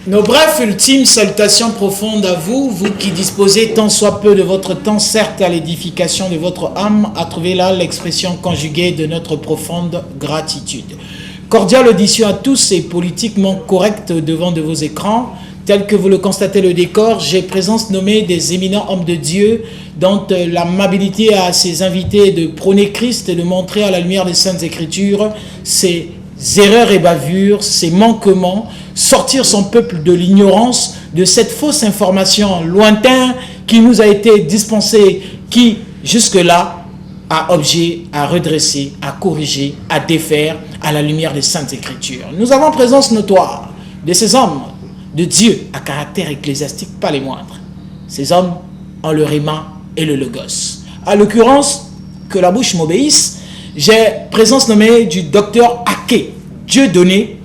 Nos brefs ultimes salutations profondes à vous, vous qui disposez tant soit peu de votre temps, certes à l'édification de votre âme, à trouver là l'expression conjuguée de notre profonde gratitude. Cordiale audition à tous et politiquement correct devant de vos écrans. Tel que vous le constatez le décor, j'ai présence nommée des éminents hommes de Dieu dont l'amabilité à ses invités de prôner Christ et de montrer à la lumière des Saintes Écritures ses erreurs et bavures, ses manquements, sortir son peuple de l'ignorance, de cette fausse information lointaine qui nous a été dispensée, qui jusque-là a objet à redresser, à corriger, à défaire à la lumière des Saintes Écritures. Nous avons présence notoire de ces hommes de Dieu à caractère ecclésiastique, pas les moindres. Ces hommes ont le réma et le logos. À l'occurrence, que la bouche m'obéisse, j'ai présence nommée du docteur Ake, Dieudonné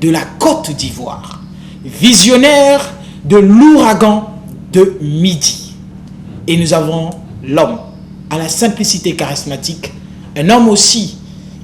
de la Côte d'Ivoire, visionnaire de l'ouragan de Midi. Et nous avons l'homme à la simplicité charismatique, un homme aussi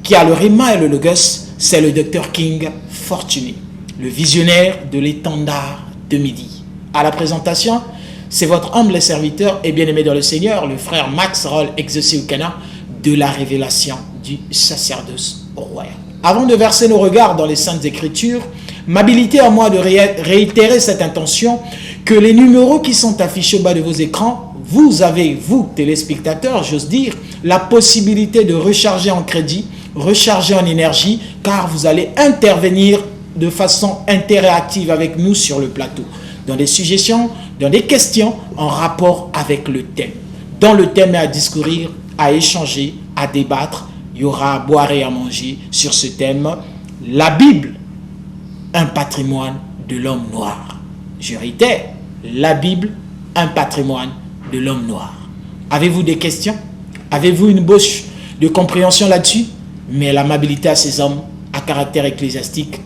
qui a le réma et le logos, c'est le docteur King Fortuné, le visionnaire de l'étendard de Midi. À la présentation, c'est votre humble serviteur et bien-aimé dans le Seigneur, le frère Max Roll, exaucé au Cana, de la révélation du sacerdoce royal. Avant de verser nos regards dans les Saintes Écritures, m'habiliter à moi de réitérer cette intention que les numéros qui sont affichés au bas de vos écrans, vous avez, vous, téléspectateurs, j'ose dire, la possibilité de recharger en crédit, recharger en énergie, car vous allez intervenir de façon interactive avec nous sur le plateau, dans des suggestions, dans des questions en rapport avec le thème. Dans le thème est à discourir, à échanger, à débattre. Il y aura à boire et à manger sur ce thème. La Bible, un patrimoine de l'homme noir. Je réitère, la Bible, un patrimoine de l'homme noir. Avez-vous des questions? Avez-vous une bouche de compréhension là-dessus? Mais l'amabilité à ces hommes à caractère ecclésiastique,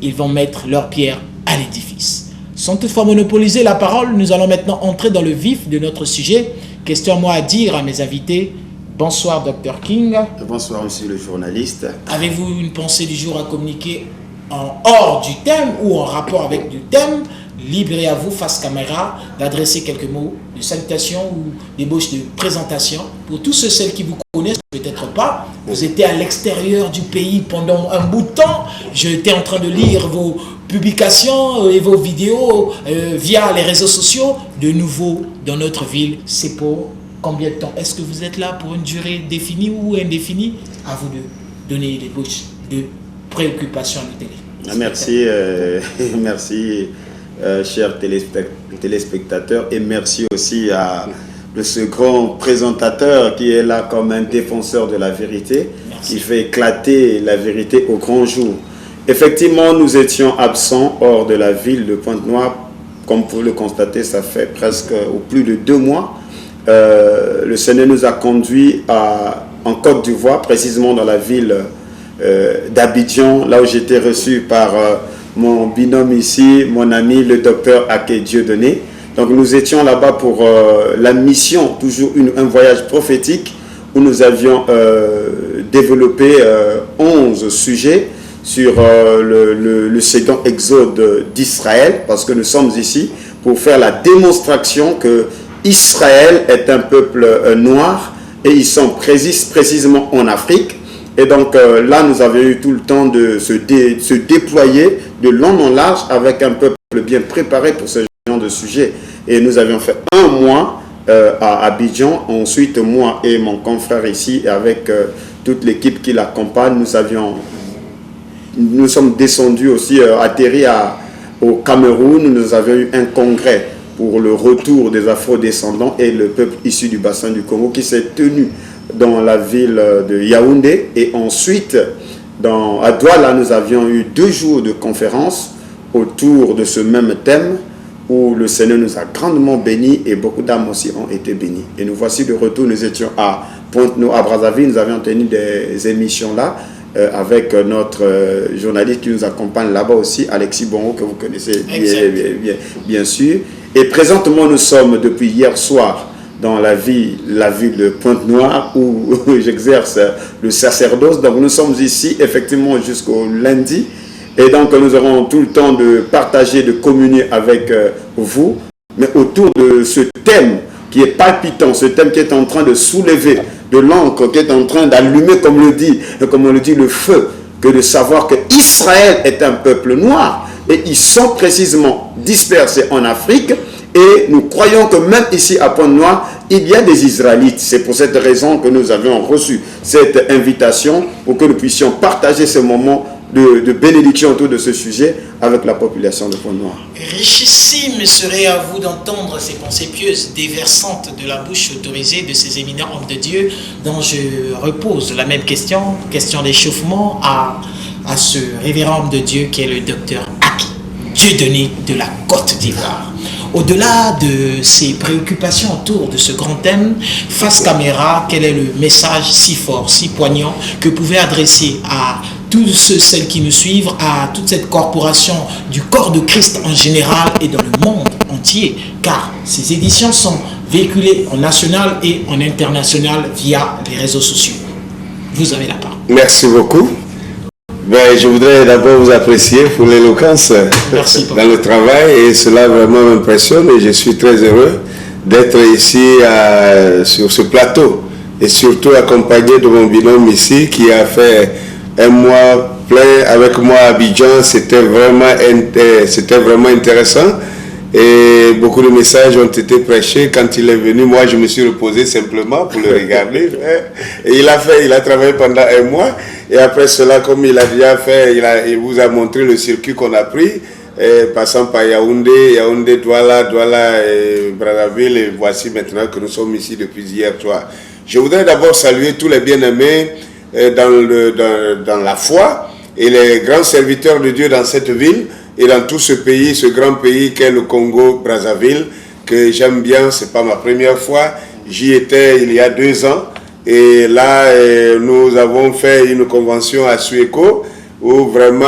ils vont mettre leur pierre à l'édifice. Sans toutefois monopoliser la parole, nous allons maintenant entrer dans le vif de notre sujet. Question à moi à dire à mes invités. Bonsoir, Dr King. Bonsoir, monsieur le journaliste. Avez-vous une pensée du jour à communiquer en hors du thème ou en rapport avec du thème? Libre et à vous, face caméra, d'adresser quelques mots de salutation ou d'ébauche de présentation. Pour tous ceux, celles qui vous connaissent, peut-être pas, vous étiez à l'extérieur du pays pendant un bout de temps. J'étais en train de lire vos publications et vos vidéos via les réseaux sociaux. De nouveau, dans notre ville, c'est pour combien de temps? Est-ce que vous êtes là pour une durée définie ou indéfinie? À vous de donner des bouches de préoccupation à nos télé. Merci, merci. Chers téléspectateurs, et merci aussi à ce grand présentateur qui est là comme un défenseur de la vérité, qui fait éclater la vérité au grand jour. Effectivement, nous étions absents hors de la ville de Pointe-Noire. Comme vous le constatez, ça fait presque ou plus de 2 mois. Le Seigneur nous a conduits en Côte d'Ivoire, précisément dans la ville d'Abidjan, là où j'étais reçu par mon binôme ici, mon ami, le docteur Ake Dieudonné. Donc nous étions là-bas pour la mission, toujours un voyage prophétique, où nous avions développé 11 sujets sur le second exode d'Israël, parce que nous sommes ici pour faire la démonstration que Israël est un peuple noir, et ils sont précisément en Afrique. Et donc là, nous avions eu tout le temps de se déployer de long en large avec un peuple bien préparé pour ce genre de sujet. Et nous avions fait 1 mois à Abidjan. Ensuite, moi et mon confrère ici, avec toute l'équipe qui l'accompagne, nous sommes descendus aussi, atterris au Cameroun. Nous avions eu un congrès pour le retour des Afro-descendants et le peuple issu du bassin du Congo qui s'est tenu dans la ville de Yaoundé. Et ensuite, à Douala, nous avions eu 2 jours de conférence autour de ce même thème où le Seigneur nous a grandement bénis et beaucoup d'âmes aussi ont été bénies. Et nous voici de retour. Nous étions à Pointe-Noire, à Brazzaville. Nous avions tenu des émissions là avec notre journaliste qui nous accompagne là-bas aussi, Alexis Bongo, que vous connaissez bien sûr. Et présentement, nous sommes depuis hier soir dans la ville de Pointe-Noire où j'exerce le sacerdoce. Donc nous sommes ici effectivement jusqu'au lundi Et donc nous aurons tout le temps de partager, de communier avec vous, mais autour de ce thème qui est palpitant, ce thème qui est en train de soulever de l'encre, qui est en train d'allumer, comme on le dit, le feu, que de savoir que Israël est un peuple noir, et ils sont précisément dispersés en Afrique, et nous croyons que même ici à Pointe-Noire, il y a des Israélites. C'est pour cette raison que nous avons reçu cette invitation pour que nous puissions partager ce moment de bénédiction autour de ce sujet avec la population de Pointe-Noire. Richissime serait à vous d'entendre ces pensées pieuses déversantes de la bouche autorisée de ces éminents hommes de Dieu, dont je repose la même question d'échauffement à ce révérend homme de Dieu qui est le docteur Aki, Dieudonné de la Côte d'Ivoire. Au-delà de ces préoccupations autour de ce grand thème, face caméra, quel est le message si fort, si poignant que vous pouvez adresser à tous celles qui nous suivent, à toute cette corporation du corps de Christ en général et dans le monde entier, car ces éditions sont véhiculées en national et en international via les réseaux sociaux. Vous avez la parole. Merci beaucoup. Ben, je voudrais d'abord vous apprécier pour l'éloquence dans le travail, et cela vraiment m'impressionne, et je suis très heureux d'être ici sur ce plateau, et surtout accompagné de mon binôme ici qui a fait un mois plein avec moi à Abidjan. C'était vraiment intéressant, et beaucoup de messages ont été prêchés. Quand il est venu, moi je me suis reposé simplement pour le regarder, et il a travaillé pendant un mois. Et après cela, comme il a déjà fait, il vous a montré le circuit qu'on a pris, passant par Yaoundé, Douala et Brazzaville, et voici maintenant que nous sommes ici depuis hier soir. Je voudrais d'abord saluer tous les bien-aimés dans la foi, et les grands serviteurs de Dieu dans cette ville et dans tout ce pays, ce grand pays qu'est le Congo-Brazzaville, que j'aime bien. C'est pas ma première fois, j'y étais il y a 2 ans. Et là, nous avons fait une convention à Suéco où vraiment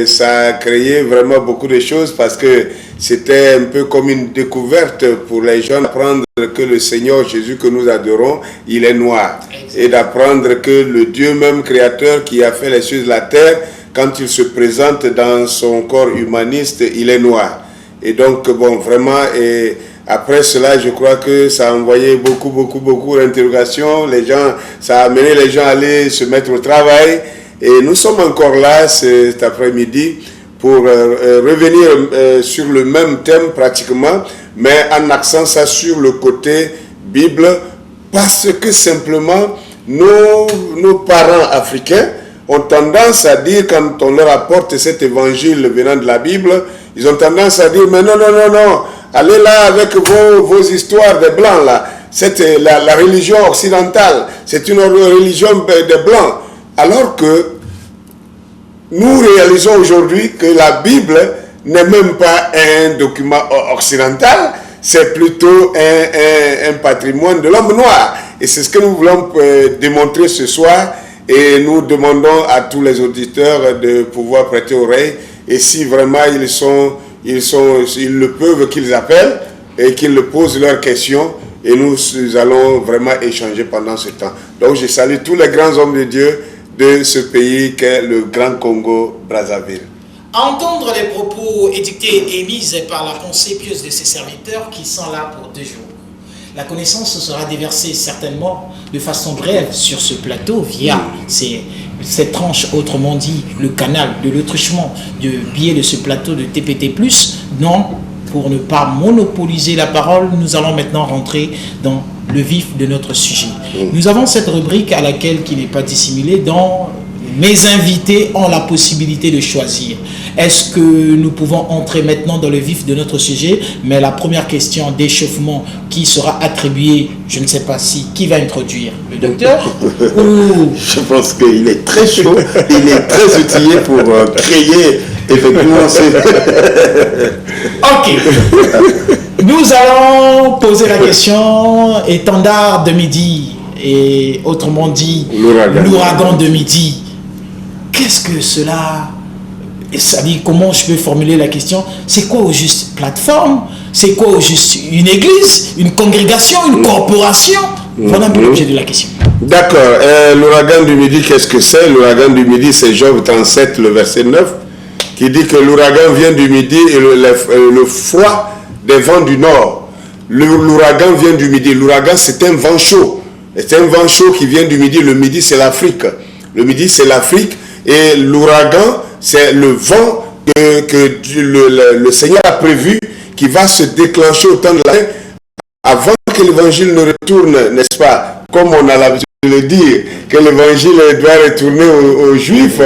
ça a créé vraiment beaucoup de choses, parce que c'était un peu comme une découverte pour les gens d'apprendre que le Seigneur Jésus que nous adorons, il est noir. Et d'apprendre que le Dieu même créateur qui a fait les cieux de la terre, quand il se présente dans son corps humaniste, il est noir. Et donc, bon, vraiment... Après cela, je crois que ça a envoyé beaucoup d'interrogations. Ça a amené les gens à aller se mettre au travail. Et nous sommes encore là cet après-midi pour revenir sur le même thème pratiquement, mais en accent ça sur le côté Bible, parce que simplement nos parents africains ont tendance à dire, quand on leur apporte cet évangile venant de la Bible, ils ont tendance à dire, mais non, allez là avec vos histoires des Blancs là. C'est la religion occidentale, c'est une religion des Blancs. Alors que nous réalisons aujourd'hui que la Bible n'est même pas un document occidental, c'est plutôt un patrimoine de l'homme noir. Et c'est ce que nous voulons démontrer ce soir. Et nous demandons à tous les auditeurs de pouvoir prêter oreille. Et si vraiment ils le peuvent, qu'ils appellent et qu'ils posent leurs questions, et nous allons vraiment échanger pendant ce temps. Donc je salue tous les grands hommes de Dieu de ce pays qu'est le Grand Congo-Brazzaville. À entendre les propos édictés et émis par la pensée pieuse de ses serviteurs qui sont là pour 2 jours. La connaissance sera déversée certainement de façon brève sur ce plateau via cette tranche, autrement dit le canal de l'autruchement du biais de ce plateau de TPT+. Non, pour ne pas monopoliser la parole, nous allons maintenant rentrer dans le vif de notre sujet. Nous avons cette rubrique à laquelle, qui n'est pas dissimulée, dont mes invités ont la possibilité de choisir. Est-ce que nous pouvons entrer maintenant dans le vif de notre sujet? Mais la première question d'échauffement qui sera attribuée, je ne sais pas qui va introduire, le docteur ou... Je pense qu'il est très chaud, il est très outillé pour créer effectivement Ok. Nous allons poser la question étendard de midi, et autrement dit l'ouragan de midi. Qu'est-ce que cela... C'est-à-dire, comment je peux formuler la question? C'est quoi au juste plateforme? C'est quoi au juste une église? Une congrégation? Une corporation? Voilà un peu l'objet de la question. D'accord. L'ouragan du midi, qu'est-ce que c'est? L'ouragan du midi, c'est Job 37, le verset 9. qui dit que l'ouragan vient du midi et le froid des vents du nord. L'ouragan vient du midi. L'ouragan, c'est un vent chaud. C'est un vent chaud qui vient du midi. Le midi, c'est l'Afrique. Le midi, c'est l'Afrique. Et l'ouragan, c'est le vent que le Seigneur a prévu qui va se déclencher au temps de la fin avant que l'évangile ne retourne, n'est-ce pas? Comme on a l'habitude de le dire, que l'évangile doit retourner aux Juifs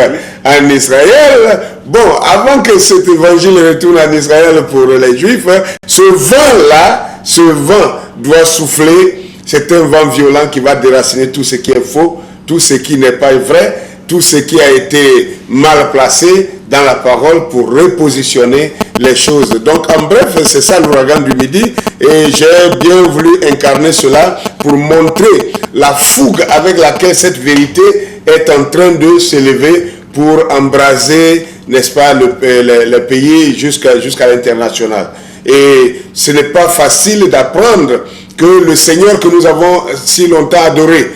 en Israël. Bon, avant que cet évangile retourne en Israël pour les Juifs, ce vent-là, ce vent doit souffler. C'est un vent violent qui va déraciner tout ce qui est faux, tout ce qui n'est pas vrai, tout ce qui a été mal placé dans la parole pour repositionner les choses. Donc en bref, c'est ça l'ouragan du midi, et j'ai bien voulu incarner cela pour montrer la fougue avec laquelle cette vérité est en train de s'élever pour embraser, n'est-ce pas, le pays jusqu'à l'international. Et ce n'est pas facile d'apprendre que le Seigneur que nous avons si longtemps adoré,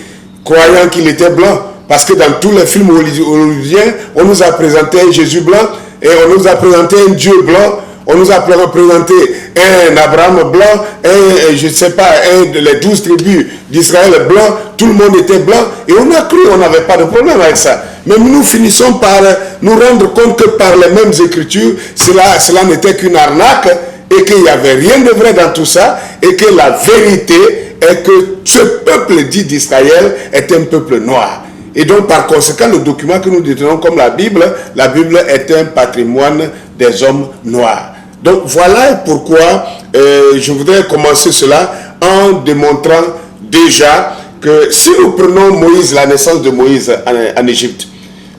croyant qu'il était blanc, parce que dans tous les films hollywoodiens, on nous a présenté un Jésus blanc et on nous a présenté un Dieu blanc, on nous a présenté un Abraham blanc, je ne sais pas, les 12 tribus d'Israël blanc, tout le monde était blanc et on a cru, on n'avait pas de problème avec ça. Mais nous finissons par nous rendre compte que par les mêmes écritures, cela n'était qu'une arnaque et qu'il n'y avait rien de vrai dans tout ça et que la vérité est que ce peuple dit d'Israël est un peuple noir. Et donc, par conséquent, le document que nous détenons comme la Bible est un patrimoine des hommes noirs. Donc, voilà pourquoi je voudrais commencer cela en démontrant déjà que si nous prenons Moïse, la naissance de Moïse en Égypte,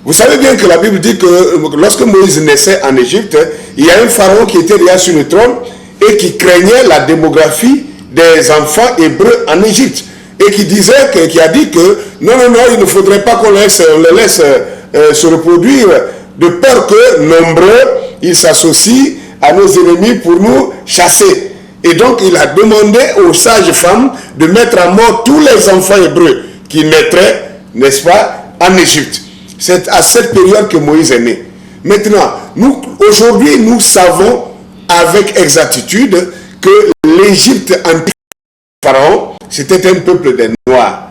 vous savez bien que la Bible dit que lorsque Moïse naissait en Égypte, il y a un pharaon qui était déjà sur le trône et qui craignait la démographie des enfants hébreux en Égypte. Et qui a dit que non, il ne faudrait pas qu'on les laisse se reproduire, de peur que nombreux, ils s'associent à nos ennemis pour nous chasser. Et donc il a demandé aux sages femmes de mettre à mort tous les enfants hébreux qui naîtraient, n'est-ce pas, en Égypte. C'est à cette période que Moïse est né. Maintenant, aujourd'hui, nous savons avec exactitude que l'Égypte antique Pharaon, c'était un peuple des Noirs.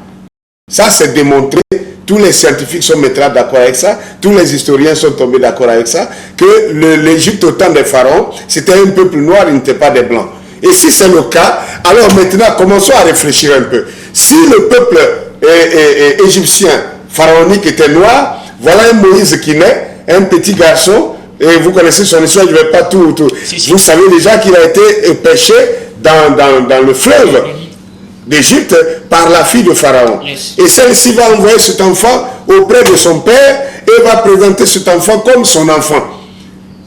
Ça, c'est démontré. Tous les scientifiques sont maintenant d'accord avec ça. Tous les historiens sont tombés d'accord avec ça. Que l'Égypte, au temps des pharaons, c'était un peuple noir, il n'était pas des blancs. Et si c'est le cas, alors maintenant, commençons à réfléchir un peu. Si le peuple égyptien pharaonique était noir, voilà un Moïse qui naît, un petit garçon, et vous connaissez son histoire, je ne vais pas tout. Si. Vous savez déjà qu'il a été pêché dans le fleuve d'Égypte par la fille de Pharaon. Yes. Et celle-ci va envoyer cet enfant auprès de son père et va présenter cet enfant comme son enfant.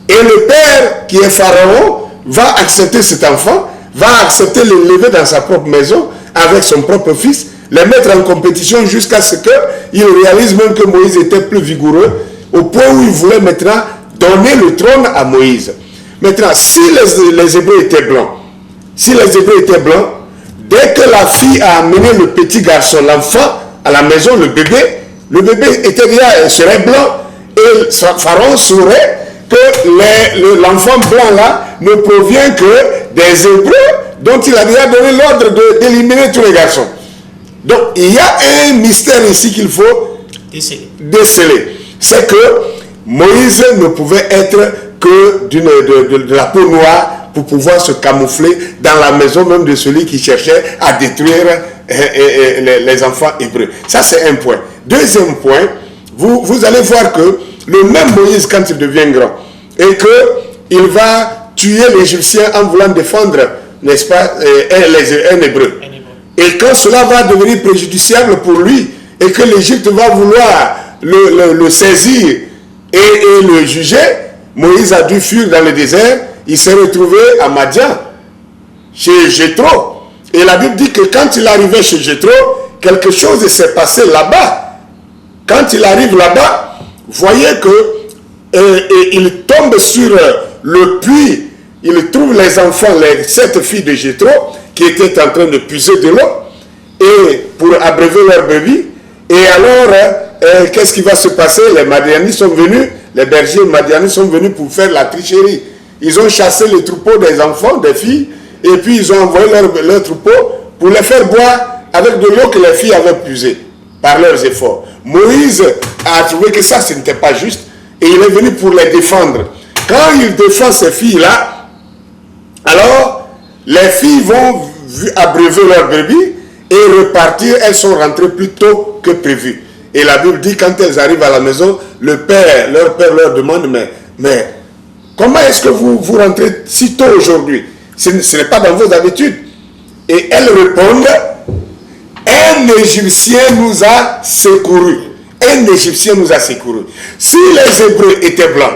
Et le père, qui est Pharaon, va accepter cet enfant, va accepter de l'élever dans sa propre maison avec son propre fils, les mettre en compétition jusqu'à ce qu'il réalise même que Moïse était plus vigoureux, au point où il voulait maintenant donner le trône à Moïse. Maintenant, si les Hébreux étaient blancs, dès que la fille a amené le petit garçon, l'enfant, à la maison, le bébé serait blanc. Et Pharaon saurait que l'enfant blanc là ne provient que des Hébreux dont il a déjà donné l'ordre d'éliminer tous les garçons. Donc il y a un mystère ici qu'il faut déceler. C'est que Moïse ne pouvait être que de la peau noire pour pouvoir se camoufler dans la maison même de celui qui cherchait à détruire les enfants hébreux. Ça, c'est un point. Deuxième point, vous allez voir que le même Moïse, quand il devient grand, et qu'il va tuer l'Égyptien en voulant défendre, n'est-ce pas, un hébreu. Et quand cela va devenir préjudiciable pour lui, et que l'Égypte va vouloir le saisir et le juger, Moïse a dû fuir dans le désert. Il s'est retrouvé à Madian, chez Jéthro. Et la Bible dit que quand il arrivait chez Jéthro, quelque chose s'est passé là-bas. Quand il arrive là-bas, voyez qu'il tombe sur le puits. Il trouve les enfants, les 7 filles de Jéthro, qui étaient en train de puiser de l'eau, et pour abreuver leur brebis. Et alors, qu'est-ce qui va se passer? Les Madianites sont venus les bergers madianites sont venus pour faire la tricherie. Ils ont chassé les troupeaux des enfants, des filles, et puis ils ont envoyé leurs troupeaux pour les faire boire avec de l'eau que les filles avaient puisée par leurs efforts. Moïse a trouvé que ça, ce n'était pas juste, et il est venu pour les défendre. Quand il défend ces filles-là, alors les filles vont abreuver leurs brebis et repartir. Elles sont rentrées plus tôt que prévu. Et la Bible dit, quand elles arrivent à la maison, leur père leur demande, mais comment est-ce que vous rentrez si tôt aujourd'hui? Ce n'est pas dans vos habitudes. Et elles répondent, un Égyptien nous a secourus. Un Égyptien nous a secourus. Si les Hébreux étaient blancs,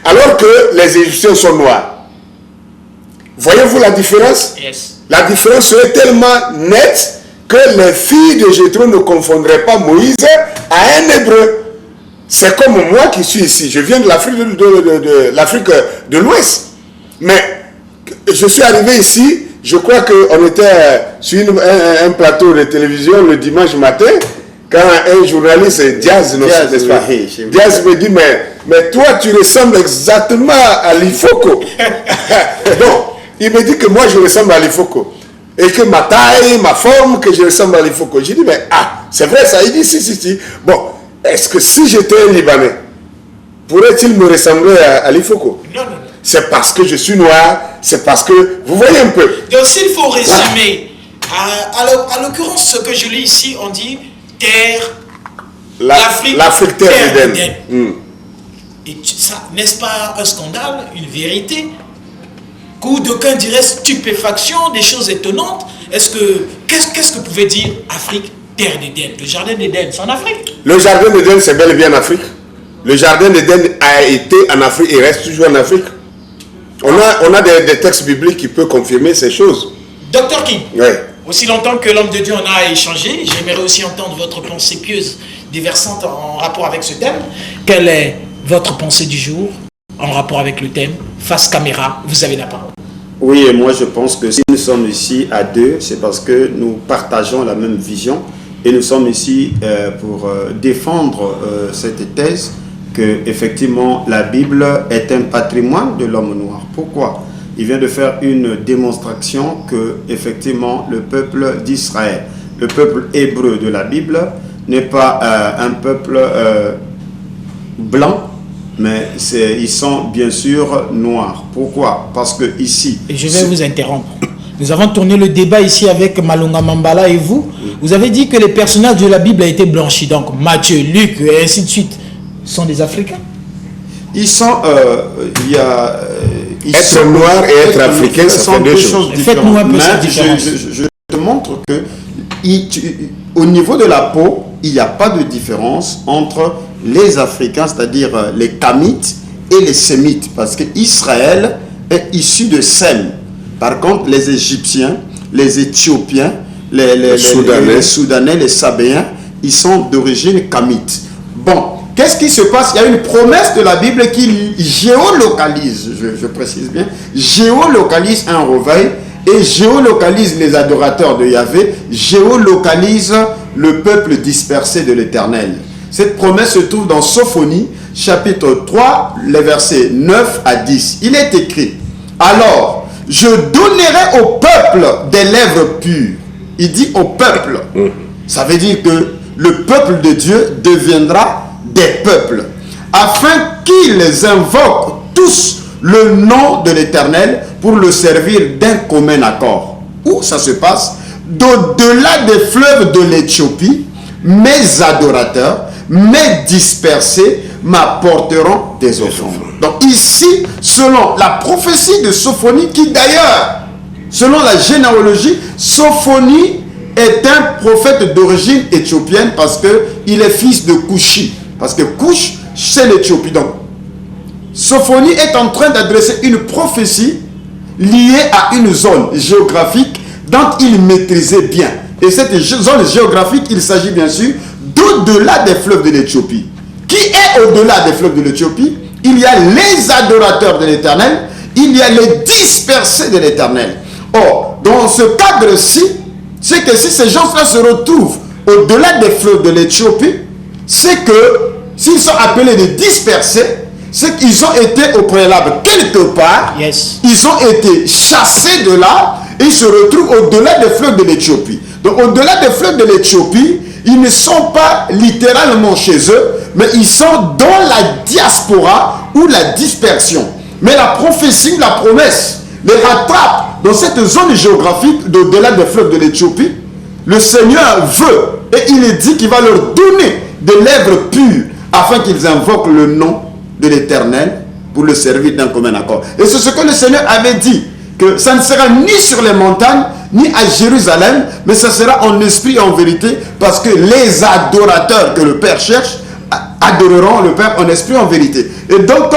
alors que les Égyptiens sont noirs, voyez-vous la différence? Yes. La différence serait tellement nette que les filles de Jéthro ne confondraient pas Moïse à un Hébreu. C'est comme moi qui suis ici. Je viens de l'Afrique de l'Ouest. Mais je suis arrivé ici, je crois qu'on était sur un plateau de télévision le dimanche matin, quand un journaliste, Diaz me dit, mais toi tu ressembles exactement à Lifoko. Bon, il me dit que moi je ressemble à Lifoko. Et que ma taille, ma forme, que je ressemble à Lifoko. J'ai dit, mais c'est vrai ça? Il dit, si. Bon, est-ce que si j'étais un Libanais, pourrait-il me ressembler à Lifoko? Non. C'est parce que je suis noir, c'est parce que... Vous voyez un peu. Donc s'il faut résumer, à l'occurrence, ce que je lis ici, on dit terre... L'Afrique terre d'Éden. Et ça, n'est-ce pas un scandale, une vérité? Coup d'aucuns diraient stupéfaction, des choses étonnantes. Qu'est-ce que pouvait dire Afrique, terre d'Éden? Le jardin d'Éden, c'est en Afrique? Le jardin d'Éden, c'est bel et bien en Afrique. Le jardin d'Éden a été en Afrique et reste toujours en Afrique. On a des textes bibliques qui peuvent confirmer ces choses. Docteur King, oui. Aussi longtemps que l'homme de Dieu en a échangé, j'aimerais aussi entendre votre pensée pieuse déversante en rapport avec ce thème. Quelle est votre pensée du jour en rapport avec le thème? Face caméra, vous avez la parole. Oui, et moi je pense que si nous sommes ici à deux, c'est parce que nous partageons la même vision et nous sommes ici pour défendre cette thèse que effectivement la Bible est un patrimoine de l'homme noir. Pourquoi? Il vient de faire une démonstration que effectivement le peuple d'Israël, le peuple hébreu de la Bible n'est pas un peuple blanc, mais ils sont bien sûr noirs. Pourquoi? Parce que ici... Et je vais vous interrompre. Nous avons tourné le débat ici avec Malonga Mambala et vous. Vous avez dit que les personnages de la Bible ont été blanchis. Donc Matthieu, Luc et ainsi de suite sont des Africains. Ils sont... être noir et être africain, ce sont deux choses différentes. Faites-nous un peu cette différence. Je te montre que au niveau de la peau, il n'y a pas de différence entre les Africains, c'est-à-dire les Kamites et les Sémites, parce que Israël est issu de Sem. Par contre, les Égyptiens, les Éthiopiens, les Soudanais, les Sabéens, ils sont d'origine Kamite. Bon, qu'est-ce qui se passe? Il y a une promesse de la Bible qui géolocalise, je précise bien, géolocalise un réveil et géolocalise les adorateurs de Yahvé, géolocalise le peuple dispersé de l'Éternel. Cette promesse se trouve dans Sophonie, chapitre 3, les versets 9 à 10. Il est écrit, « Alors, je donnerai au peuple des lèvres pures. » Il dit au peuple. Ça veut dire que le peuple de Dieu deviendra des peuples, afin qu'ils invoquent tous le nom de l'Éternel pour le servir d'un commun accord. Où ça se passe? D'au-delà des fleuves de l'Éthiopie, mes adorateurs, mes dispersés m'apporteront des offrandes. Donc ici, selon la prophétie de Sophonie, qui d'ailleurs, selon la généalogie, Sophonie est un prophète d'origine éthiopienne parce qu'il est fils de Couchi. Parce que Couch, c'est l'Éthiopie. Donc, Sophonie est en train d'adresser une prophétie liée à une zone géographique dont il maîtrisait bien. Et cette zone géographique, il s'agit bien sûr d'au-delà des fleuves de l'Éthiopie. Qui est au-delà des fleuves de l'Éthiopie? Il y a les adorateurs de l'Éternel, il y a les dispersés de l'Éternel. Or, dans ce cadre-ci, c'est que si ces gens-là se retrouvent au-delà des fleuves de l'Éthiopie, c'est que s'ils sont appelés des dispersés, c'est qu'ils ont été au préalable quelque part, ils ont été chassés de là, et ils se retrouvent au-delà des fleuves de l'Éthiopie. Donc au-delà des fleuves de l'Éthiopie, ils ne sont pas littéralement chez eux, mais ils sont dans la diaspora ou la dispersion. Mais la prophétie, la promesse, les rattrape dans cette zone géographique d'au-delà des fleuves de l'Éthiopie. Le Seigneur veut, et il est dit qu'il va leur donner des lèvres pures, afin qu'ils invoquent le nom de l'Éternel pour le servir d'un commun accord. Et c'est ce que le Seigneur avait dit, que ça ne sera ni sur les montagnes, ni à Jérusalem, mais ça sera en esprit et en vérité, parce que les adorateurs que le Père cherche adoreront le Père en esprit et en vérité. Et donc,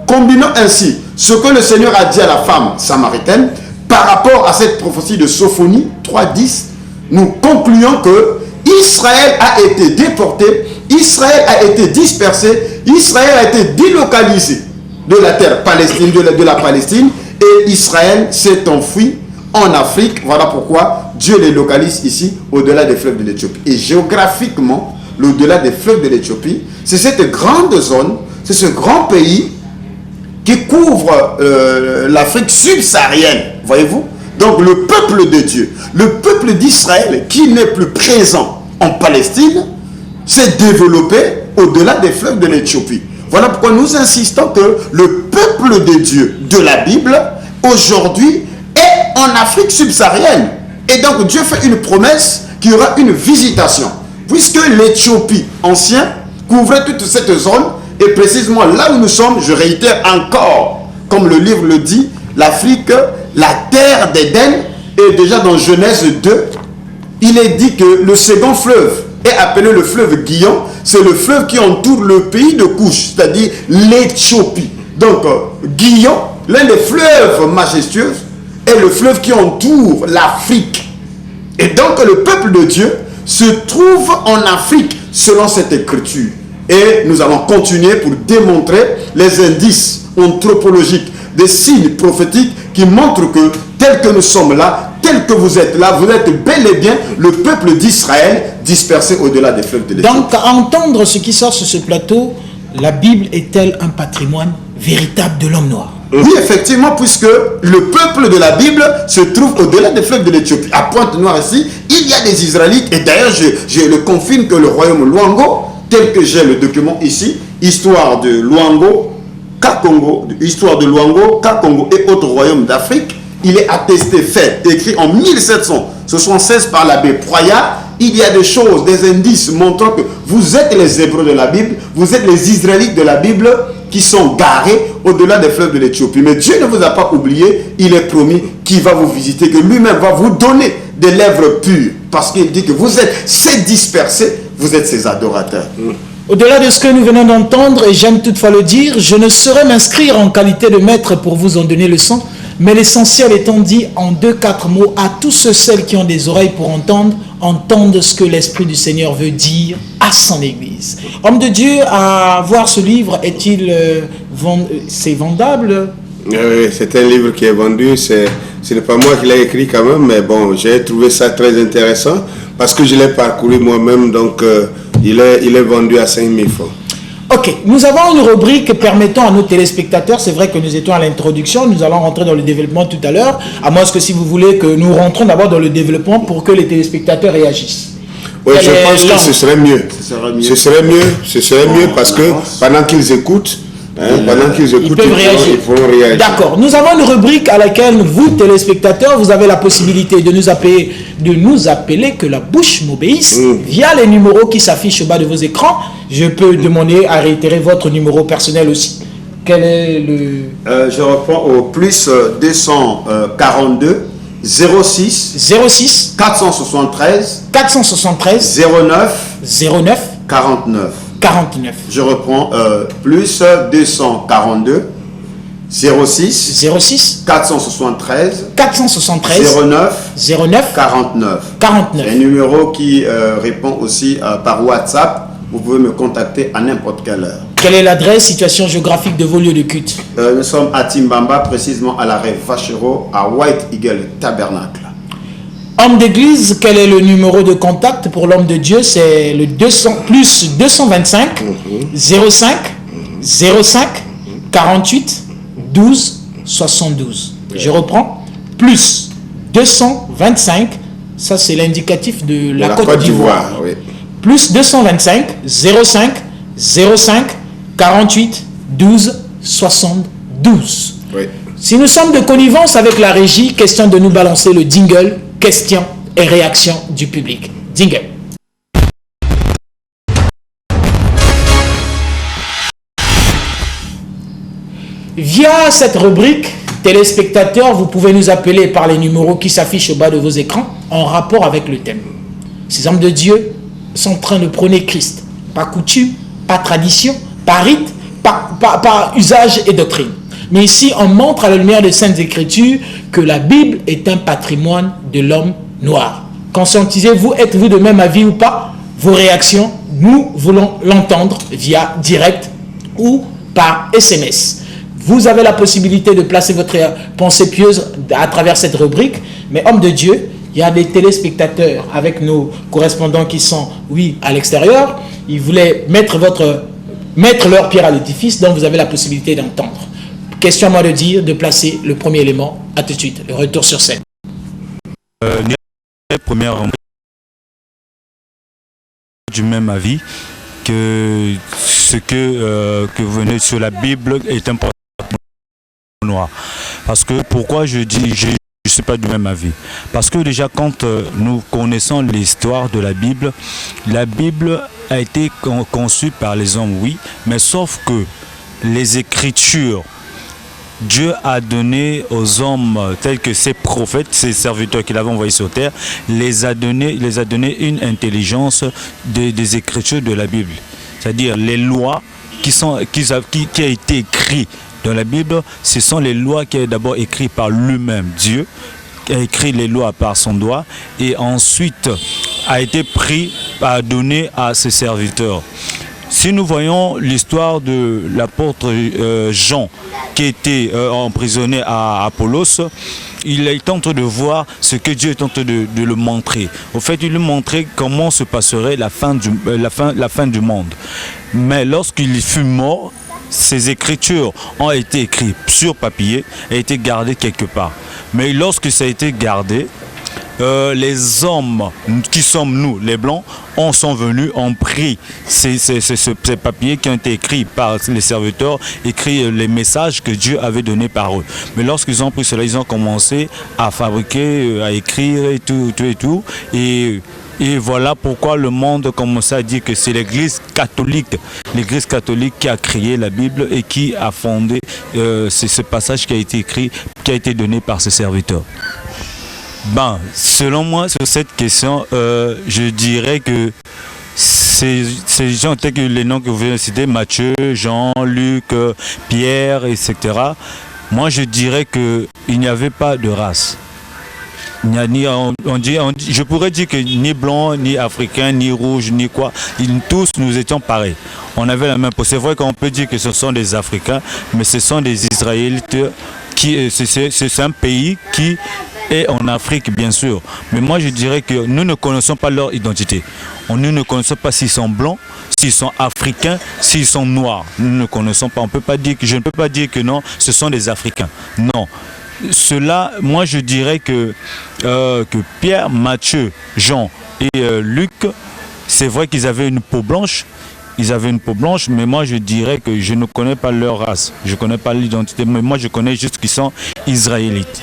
combinons ainsi ce que le Seigneur a dit à la femme samaritaine par rapport à cette prophétie de Sophonie 3.10, nous concluons que Israël a été déporté, Israël a été dispersé, Israël a été délocalisé de la terre palestine, de la Palestine, et Israël s'est enfui en Afrique. Voilà pourquoi Dieu les localise ici, au-delà des fleuves de l'Éthiopie. Et géographiquement, l'au-delà des fleuves de l'Éthiopie, c'est cette grande zone, c'est ce grand pays qui couvre l'Afrique subsaharienne, voyez-vous. Donc le peuple de Dieu, le peuple d'Israël, qui n'est plus présent en Palestine, s'est développé au-delà des fleuves de l'Éthiopie. Voilà pourquoi nous insistons que le peuple de Dieu de la Bible, aujourd'hui, est en Afrique subsaharienne. Et donc Dieu fait une promesse qu'il y aura une visitation. Puisque l'Éthiopie ancienne couvrait toute cette zone, et précisément là où nous sommes, je réitère encore, comme le livre le dit, l'Afrique, la terre d'Éden, et déjà dans Genèse 2, il est dit que le second fleuve est appelé le fleuve Guillon, c'est le fleuve qui entoure le pays de Couche, c'est-à-dire l'Éthiopie. Donc, Guillon, l'un des fleuves majestueux, est le fleuve qui entoure l'Afrique. Et donc, le peuple de Dieu se trouve en Afrique, selon cette écriture. Et nous allons continuer pour démontrer les indices anthropologiques, des signes prophétiques qui montrent que, tel que nous sommes là, tel que vous êtes là, vous êtes bel et bien le peuple d'Israël dispersé au-delà des fleuves de l'Éthiopie. Donc, à entendre ce qui sort sur ce plateau, la Bible est-elle un patrimoine véritable de l'homme noir? Oui, effectivement, puisque le peuple de la Bible se trouve au-delà des fleuves de l'Éthiopie. À Pointe-Noire ici, il y a des Israélites, et d'ailleurs, je le confirme que le royaume Luango, tel que j'ai le document ici, histoire de Luango, Kakongo, histoire de Luango, Kakongo et autres royaumes d'Afrique, il est attesté, fait, écrit en 1776 par l'abbé Proyat. Il y a des choses, des indices montrant que vous êtes les Hébreux de la Bible, vous êtes les Israélites de la Bible qui sont garés au-delà des fleuves de l'Éthiopie. Mais Dieu ne vous a pas oublié, il est promis qu'il va vous visiter, que lui-même va vous donner des lèvres pures, parce qu'il dit que vous êtes ces dispersés, vous êtes ses adorateurs. Au-delà de ce que nous venons d'entendre, et j'aime toutefois le dire, je ne saurais m'inscrire en qualité de maître pour vous en donner leçon, mais l'essentiel étant dit en 2-4 mots à tous ceux qui ont des oreilles pour entendre, entendent ce que l'Esprit du Seigneur veut dire à son Église. Homme de Dieu, à voir ce livre, est-il c'est vendable? Oui, c'est un livre qui est vendu, ce n'est pas moi qui l'ai écrit quand même, mais bon, j'ai trouvé ça très intéressant parce que je l'ai parcouru moi-même, donc il est vendu à 5 000 francs. Ok, nous avons une rubrique permettant à nos téléspectateurs, c'est vrai que nous étions à l'introduction, nous allons rentrer dans le développement tout à l'heure, à moins que si vous voulez que nous rentrons d'abord dans le développement pour que les téléspectateurs réagissent. Oui, je pense que ce serait mieux. Ce serait mieux parce que pendant qu'ils écoutent, ils peuvent réagir. Ils pourront réagir. D'accord. Nous avons une rubrique à laquelle vous, téléspectateurs, vous avez la possibilité de nous appeler que la bouche m'obéisse via les numéros qui s'affichent au bas de vos écrans. Je peux demander à réitérer votre numéro personnel aussi. Quel est le... je reprends au plus 242 06 473 09 49. Je reprends plus 242 06 473 09 49. Un numéro qui répond aussi par WhatsApp. Vous pouvez me contacter à n'importe quelle heure. Quelle est l'adresse, situation géographique de vos lieux de culte? Nous sommes à Timbamba, précisément à l'arrêt Vachero, à White Eagle Tabernacle. Homme d'église, quel est le numéro de contact pour l'homme de Dieu? C'est le 225 05 05 48 12 72. Je reprends. Plus 225, ça c'est l'indicatif de la Côte d'Ivoire. Oui. Plus 225 05 05 48 12 72. Oui. Si nous sommes de connivence avec la régie, question de nous balancer le jingle, questions et réactions du public. Jingle. Via cette rubrique, téléspectateurs, vous pouvez nous appeler par les numéros qui s'affichent au bas de vos écrans en rapport avec le thème. Ces hommes de Dieu sont en train de prôner Christ. Pas coutume, pas tradition, pas rite, pas usage et doctrine. Mais ici, on montre à la lumière des Saintes Écritures que la Bible est un patrimoine de l'homme noir. Conscientisez-vous, êtes-vous de même avis ou pas? Vos réactions, nous voulons l'entendre via direct ou par SMS. Vous avez la possibilité de placer votre pensée pieuse à travers cette rubrique. Mais homme de Dieu, il y a des téléspectateurs avec nos correspondants qui sont, oui, à l'extérieur. Ils voulaient mettre leur pierre à l'édifice, donc vous avez la possibilité d'entendre. Question à moi de dire, de placer le premier élément. À tout de suite. Le retour sur scène. Première du même avis que ce que vous venez sur la Bible est important noir. Parce que pourquoi je dis je ne suis pas du même avis? Parce que déjà quand nous connaissons l'histoire de la Bible a été conçue par les hommes, oui, mais sauf que les Écritures, Dieu a donné aux hommes tels que ses prophètes, ses serviteurs qu'il avait envoyés sur terre, les a donné une intelligence des Écritures de la Bible. C'est-à-dire les lois qui a été écrites dans la Bible, ce sont les lois qui est d'abord écrites par lui-même, Dieu, qui a écrit les lois par son doigt et ensuite a été donné à ses serviteurs. Si nous voyons l'histoire de l'apôtre Jean qui était emprisonné à Apollos, il est en train de voir ce que Dieu est en train de le montrer. Au fait, il lui montrait comment se passerait la fin du monde. Mais lorsqu'il fut mort, ces écritures ont été écrites sur papier et été gardées quelque part. Mais lorsque ça a été gardé, les hommes qui sommes nous, les blancs, sont venus, ont pris ces papiers qui ont été écrits par les serviteurs, écrits les messages que Dieu avait donnés par eux. Mais lorsqu'ils ont pris cela, ils ont commencé à fabriquer, à écrire et tout. Et voilà pourquoi le monde commence à dire que c'est l'Église catholique qui a créé la Bible et qui a fondé ce passage qui a été écrit, qui a été donné par ses serviteurs. Ben, selon moi, sur cette question, je dirais que ces gens tels que les noms que vous venez de citer, Matthieu, Jean, Luc, Pierre, etc., moi je dirais qu'il n'y avait pas de race. Je pourrais dire que ni blanc, ni africain, ni rouge, ni quoi, tous nous étions pareils. On avait la même peau. C'est vrai qu'on peut dire que ce sont des Africains, mais ce sont des Israélites. C'est un pays qui est en Afrique, bien sûr. Mais moi, je dirais que nous ne connaissons pas leur identité. Nous ne connaissons pas s'ils sont blancs, s'ils sont africains, s'ils sont noirs. Nous ne connaissons pas. Je ne peux pas dire que non, ce sont des Africains. Non. Cela, moi je dirais que Pierre, Matthieu, Jean et Luc, c'est vrai qu'ils avaient une peau blanche. Mais moi je dirais que je ne connais pas leur race. Je ne connais pas l'identité, mais moi je connais juste qu'ils sont israélites.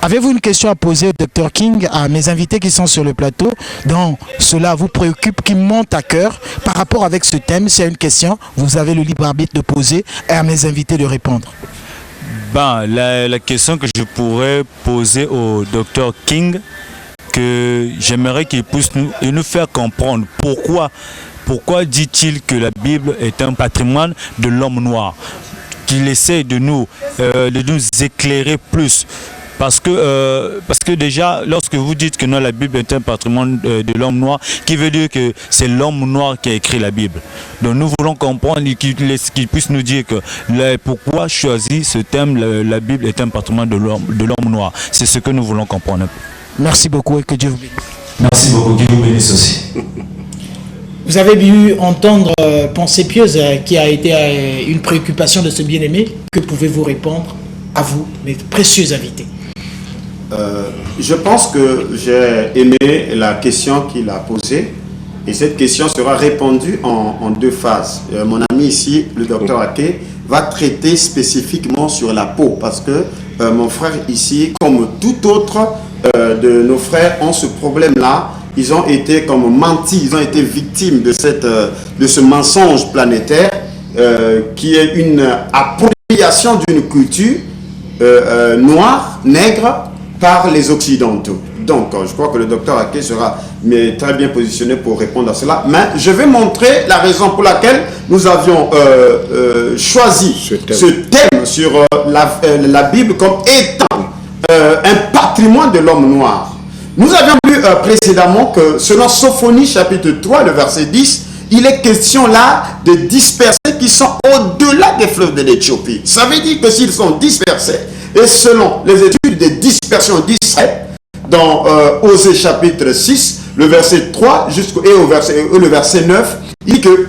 Avez-vous une question à poser au Dr King, à mes invités qui sont sur le plateau, dont cela vous préoccupe, qui monte à cœur par rapport avec ce thème? S'il y a une question, vous avez le libre arbitre de poser et à mes invités de répondre. Ben, la question que je pourrais poser au Dr King, que j'aimerais qu'il puisse nous faire comprendre pourquoi dit-il que la Bible est un patrimoine de l'homme noir, qu'il essaie de nous éclairer plus. Parce que déjà, lorsque vous dites que non, la Bible est un patrimoine de l'homme noir, qui veut dire que c'est l'homme noir qui a écrit la Bible. Donc nous voulons comprendre qu'il puisse nous dire que pourquoi choisir ce thème, la Bible est un patrimoine de l'homme noir. C'est ce que nous voulons comprendre. Merci beaucoup et que Dieu vous bénisse. Merci beaucoup, Dieu vous bénisse aussi. Vous avez pu entendre Pensée pieuse qui a été une préoccupation de ce bien-aimé. Que pouvez-vous répondre à vous, mes précieux invités? Je pense que j'ai aimé la question qu'il a posée et cette question sera répondue en deux phases. Mon ami ici, le docteur Ake, va traiter spécifiquement sur la peau parce que mon frère ici, comme tout autre de nos frères, ont ce problème-là. Ils ont été comme mentis, ils ont été victimes de ce mensonge planétaire qui est une appropriation d'une culture noire, nègre, par les Occidentaux. Donc, je crois que le docteur Ake sera très bien positionné pour répondre à cela. Mais je vais montrer la raison pour laquelle nous avions choisi ce thème sur la Bible comme étant un patrimoine de l'homme noir. Nous avions lu précédemment que selon Sophonie chapitre 3, le verset 10, il est question là de dispersés qui sont au-delà des fleuves de l'Éthiopie. Ça veut dire que s'ils sont dispersés, et selon les études de dispersion d'Israël, dans Osée chapitre 6, le verset 3 le verset 9, il dit que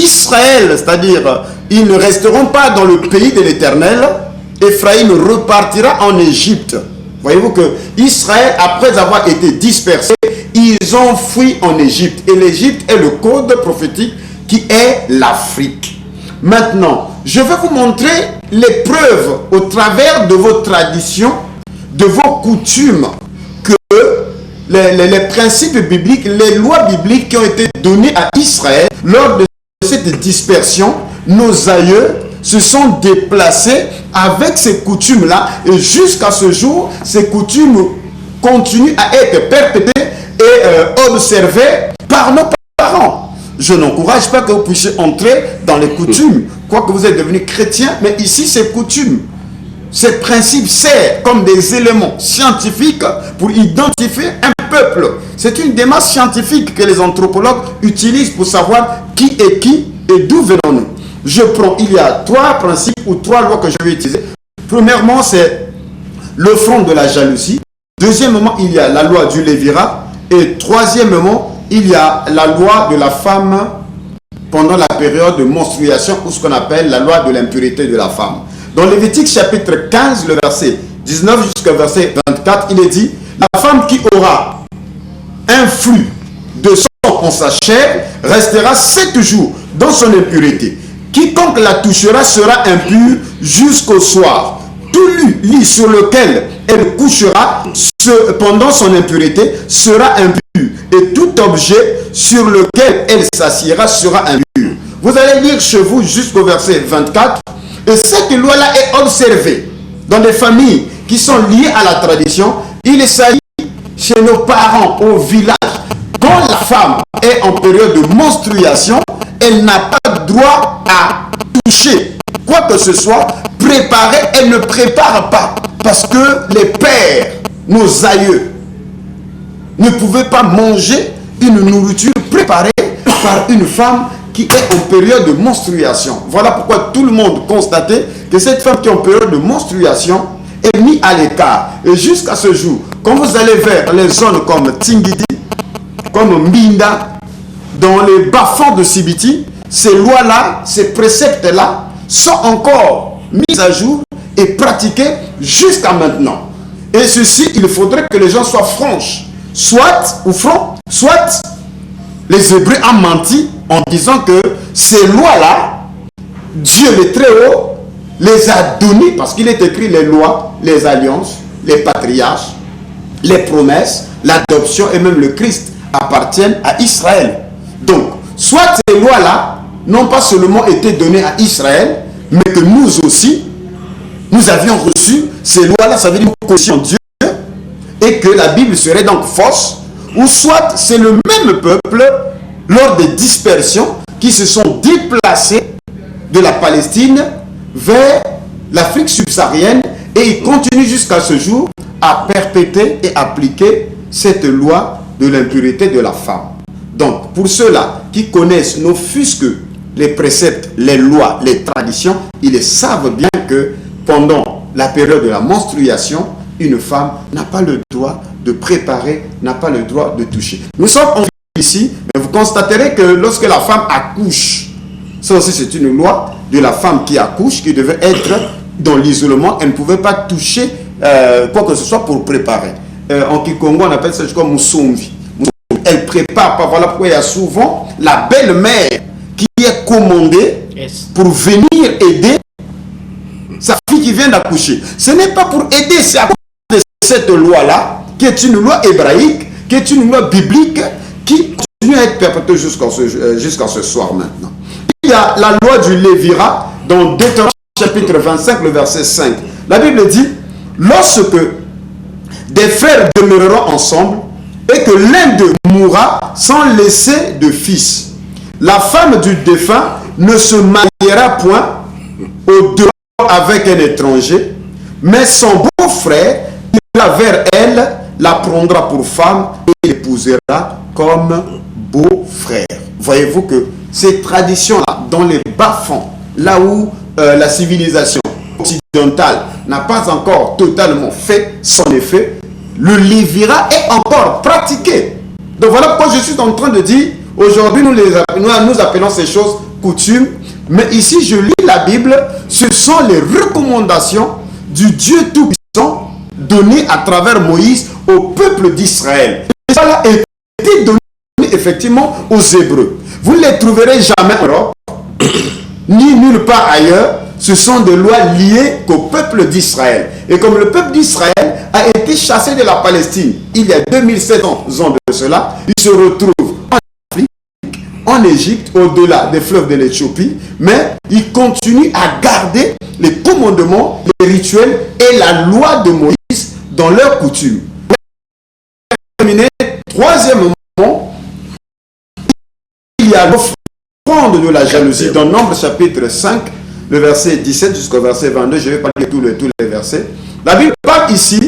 Israël, c'est-à-dire ils ne resteront pas dans le pays de l'Éternel, Éphraïm repartira en Égypte. Voyez-vous que Israël, après avoir été dispersé, ils ont fui en Égypte. Et l'Égypte est le code prophétique qui est l'Afrique. Maintenant, je vais vous montrer les preuves au travers de vos traditions, de vos coutumes, que les principes bibliques, les lois bibliques qui ont été données à Israël lors de cette dispersion, nos aïeux se sont déplacés avec ces coutumes-là et jusqu'à ce jour, ces coutumes continuent à être perpétrées et observées par nos parents. Je n'encourage pas que vous puissiez entrer dans les coutumes, quoique vous êtes devenu chrétien, mais ici, ces coutumes, ces principes servent comme des éléments scientifiques pour identifier un peuple. C'est une démarche scientifique que les anthropologues utilisent pour savoir qui est qui et d'où venons-nous. Il y a trois principes ou trois lois que je vais utiliser. Premièrement, c'est le front de la jalousie. Deuxièmement, il y a la loi du Lévirat. Et troisièmement, il y a la loi de la femme pendant la période de menstruation, ou ce qu'on appelle la loi de l'impurité de la femme. Dans Lévitique chapitre 15, le verset 19 jusqu'au verset 24, il est dit: la femme qui aura un flux de sang en sa chair restera 7 jours dans son impurité. Quiconque la touchera sera impur jusqu'au soir. Tout lit sur lequel elle couchera pendant son impurité sera impur. Et tout objet sur lequel elle s'assiera sera impur. Vous allez lire chez vous jusqu'au verset 24. Et cette loi-là est observée dans des familles qui sont liées à la tradition. Il s'agit chez nos parents au village. Quand la femme est en période de menstruation, elle n'a pas droit à toucher quoi que ce soit, préparer, elle ne prépare pas. Parce que les pères, nos aïeux, ne pouvaient pas manger une nourriture préparée par une femme qui est en période de menstruation. Voilà pourquoi tout le monde constatait que cette femme qui est en période de menstruation est mise à l'écart. Et jusqu'à ce jour, quand vous allez vers les zones comme Tingidi, comme Mbinda, dans les bas-fonds de Sibiti, ces lois-là, ces préceptes-là sont encore mis à jour et pratiqués jusqu'à maintenant. Et ceci, il faudrait que les gens soient franches, soit les Hébreux ont menti en disant que ces lois-là, Dieu le Très-Haut les a données, parce qu'il est écrit les lois, les alliances, les patriarches, les promesses, l'adoption et même le Christ appartiennent à Israël. Donc, soit ces lois-là n'ont pas seulement été données à Israël, mais que nous aussi, nous avions reçu ces lois-là, ça veut dire que nous connaissions Dieu, et que la Bible serait donc fausse, ou soit c'est le même peuple, lors des dispersions, qui se sont déplacés de la Palestine vers l'Afrique subsaharienne, et ils continuent jusqu'à ce jour à perpétrer et appliquer cette loi de l'impureté de la femme. Donc, pour ceux-là qui connaissent, ne fût-ce que les préceptes, les lois, les traditions, ils savent bien que pendant la période de la menstruation, une femme n'a pas le droit de préparer n'a pas le droit de toucher. Nous sommes en ici, mais vous constaterez que lorsque la femme accouche, ça aussi c'est une loi de la femme qui accouche, qui devait être dans l'isolement, elle ne pouvait pas toucher quoi que ce soit pour préparer. En Kikongo, on appelle ça comme Musumvi. Elle prépare, voilà pourquoi il y a souvent la belle-mère qui est commandée pour venir aider sa fille qui vient d'accoucher. Ce n'est pas pour aider, c'est à cause de cette loi-là, qui est une loi hébraïque, qui est une loi biblique, qui continue à être perpétuée jusqu'à ce soir maintenant. Il y a la loi du Lévira, dans Deutéronome chapitre 25, le verset 5. La Bible dit, lorsque des frères demeureront ensemble, et que l'un d'eux mourra sans laisser de fils, la femme du défunt ne se mariera point au dehors avec un étranger, mais son beau-frère ira vers elle, la prendra pour femme et l'épousera comme beau-frère. Voyez-vous que ces traditions-là, dans les bas-fonds, là où la civilisation occidentale n'a pas encore totalement fait son effet, le Lévira est encore pratiqué. Donc voilà pourquoi je suis en train de dire, aujourd'hui nous appelons ces choses coutumes, mais ici je lis la Bible, ce sont les recommandations du Dieu Tout-Puissant données à travers Moïse au peuple d'Israël. Et ça a été donné effectivement aux Hébreux. Vous ne les trouverez jamais en Europe, ni nulle part ailleurs. Ce sont des lois liées qu'au peuple d'Israël. Et comme le peuple d'Israël a été chassé de la Palestine il y a 2700 ans de cela, il se retrouve en Afrique, en Égypte, au-delà des fleuves de l'Éthiopie, mais il continue à garder les commandements, les rituels et la loi de Moïse dans leurs coutumes. Troisièmement, il y a l'offrande de la jalousie dans Nombre chapitre 5, le verset 17 jusqu'au verset 22, je ne vais pas lire tous les versets. La Bible parle ici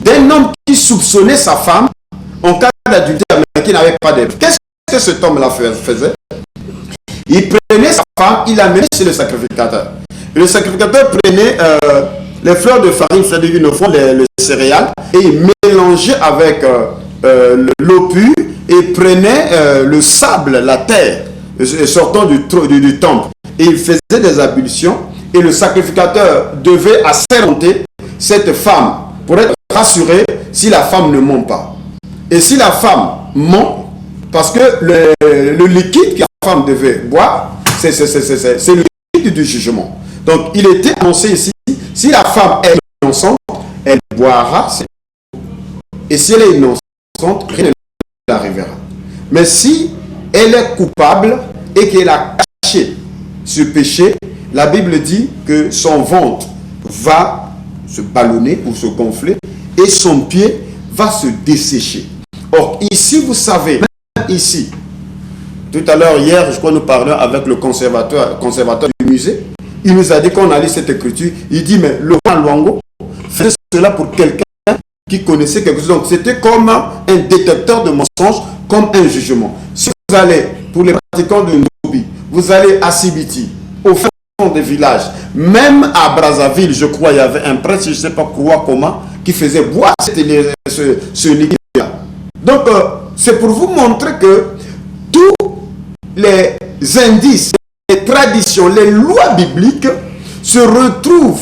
d'un homme qui soupçonnait sa femme en cas d'adultère, mais qui n'avait pas d'enfant. Qu'est-ce que cet homme-là faisait? Il prenait sa femme, il l'amenait chez le sacrificateur. Et le sacrificateur prenait les fleurs de farine, c'est-à-dire une offrande, le céréales, et il mélangeait avec l'eau pure et prenait le sable, la terre, sortant du temple. Et il faisait des ablutions et le sacrificateur devait assermenter cette femme pour être rassuré si la femme ne ment pas. Et si la femme ment, parce que le liquide que la femme devait boire, c'est le liquide du jugement. Donc il était annoncé ici, si la femme est innocente, elle boira. Et si elle est innocente, rien ne l'arrivera. Mais si elle est coupable et qu'elle a caché ce péché, la Bible dit que son ventre va se ballonner ou se gonfler et son pied va se dessécher. Or, ici, vous savez, même ici, tout à l'heure, hier, je crois nous parlions avec le conservateur du musée, il nous a dit qu'on a lu cette écriture, il dit, mais le roi Luango faisait cela pour quelqu'un qui connaissait quelque chose. Donc, c'était comme un détecteur de mensonges, comme un jugement. Si vous allez, pour les pratiquants de Ndobi, vous allez à Sibiti, au fond des villages, même à Brazzaville, je crois, il y avait un prêtre, je ne sais pas quoi, comment, qui faisait boire ce liquide-là. Donc, c'est pour vous montrer que tous les indices, les traditions, les lois bibliques se retrouvent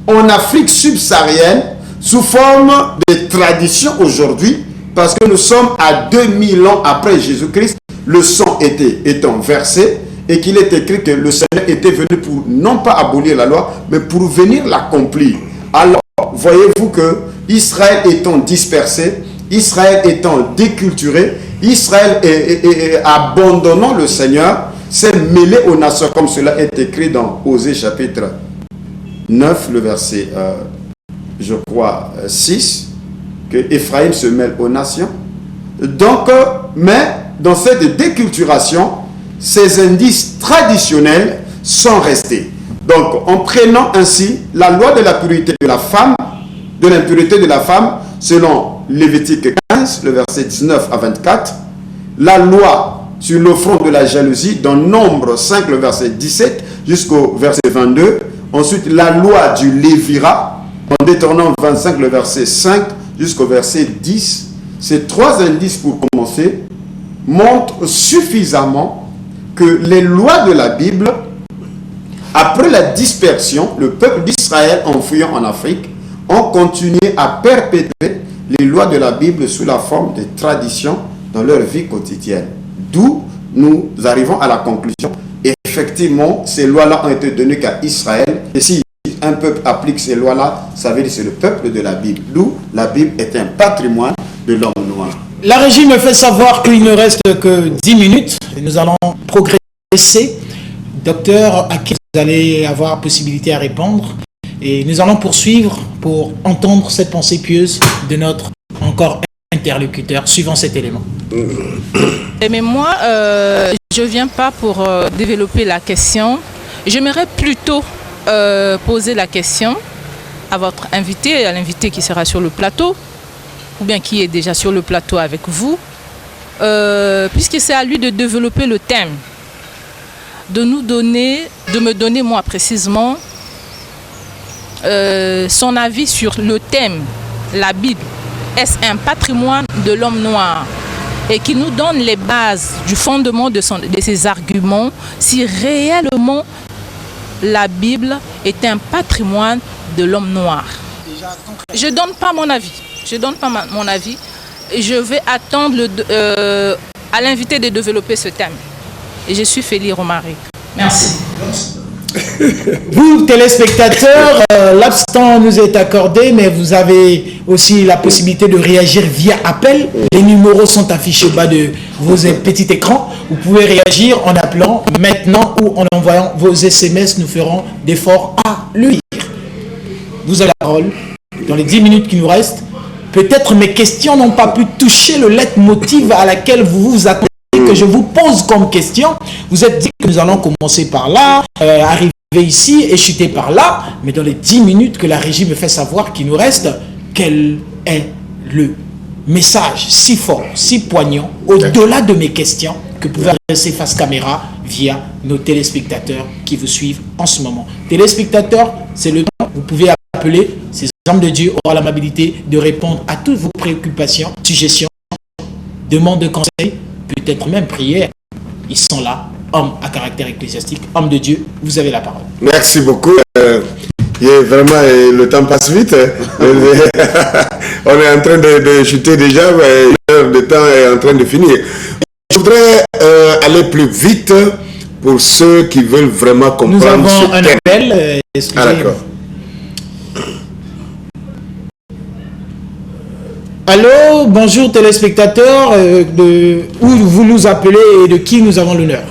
en Afrique subsaharienne sous forme de traditions aujourd'hui, parce que nous sommes à 2000 ans après Jésus-Christ, le sang étant versé, et qu'il est écrit que le Seigneur était venu pour non pas abolir la loi, mais pour venir l'accomplir. Alors, voyez-vous que Israël étant dispersé, Israël étant déculturé, Israël abandonnant le Seigneur, s'est mêlé aux nations, comme cela est écrit dans Osée chapitre 9, le verset, je crois, 6, que Ephraïm se mêle aux nations. Donc, mais dans cette déculturation, ces indices traditionnels sont restés. Donc, en prenant ainsi la loi de la pureté de la femme, de l'impureté de la femme, selon Lévitique 15, le verset 19 à 24, la loi sur l'offrande de la jalousie, dans Nombre 5, le verset 17, jusqu'au verset 22, ensuite la loi du Lévira, en Deutéronome 25, le verset 5, jusqu'au verset 10, ces 3 indices pour commencer montrent suffisamment que les lois de la Bible, après la dispersion, le peuple d'Israël en fuyant en Afrique, ont continué à perpétuer les lois de la Bible sous la forme de traditions dans leur vie quotidienne. D'où nous arrivons à la conclusion, effectivement, ces lois-là ont été données qu'à Israël. Et si un peuple applique ces lois-là, ça veut dire que c'est le peuple de la Bible. D'où la Bible est un patrimoine de l'homme noir. La régie me fait savoir qu'il ne reste que 10 minutes. Nous allons progresser. Docteur, à qui vous allez avoir possibilité à répondre. Et nous allons poursuivre pour entendre cette pensée pieuse de notre encore interlocuteur suivant cet élément. Mais moi, je ne viens pas pour développer la question. J'aimerais plutôt poser la question à votre invité, à l'invité qui sera sur le plateau, ou bien qui est déjà sur le plateau avec vous, puisque c'est à lui de développer le thème, de me donner moi précisément son avis sur le thème, la Bible. Est-ce un patrimoine de l'homme noir? Et qui nous donne les bases du fondement de ses arguments, si réellement la Bible est un patrimoine de l'homme noir. Je ne donne pas mon avis. Je donne pas mon avis. Je vais attendre à l'invité de développer ce thème. Et je suis Félie Romaric. Merci. Vous, téléspectateurs, l'abstant nous est accordé, mais vous avez aussi la possibilité de réagir via appel. Les numéros sont affichés au bas de vos petits écrans. Vous pouvez réagir en appelant maintenant ou en envoyant vos SMS. Nous ferons d'efforts à le lire. Vous avez la parole dans les 10 minutes qui nous restent. Peut-être mes questions n'ont pas pu toucher le leitmotiv à laquelle vous vous attendez, que je vous pose comme question. Vous êtes dit que nous allons commencer par là, arriver ici et chuter par là, mais dans les 10 minutes que la régie me fait savoir qu'il nous reste, quel est le message si fort, si poignant, au-delà de mes questions, que vous pouvez adresser face caméra via nos téléspectateurs qui vous suivent en ce moment. Téléspectateurs, c'est le temps, vous pouvez appeler, ces hommes de Dieu auront l'amabilité de répondre à toutes vos préoccupations, suggestions, demandes de conseils, peut-être même prières. Ils sont là, hommes à caractère ecclésiastique, hommes de Dieu, vous avez la parole. Merci beaucoup. Vraiment, le temps passe vite. On est en train de chuter déjà, le temps est en train de finir. Je voudrais aller plus vite pour ceux qui veulent vraiment comprendre. Nous avons un appel. Ah, d'accord. Allô, bonjour téléspectateurs, où vous nous appelez et de qui nous avons l'honneur?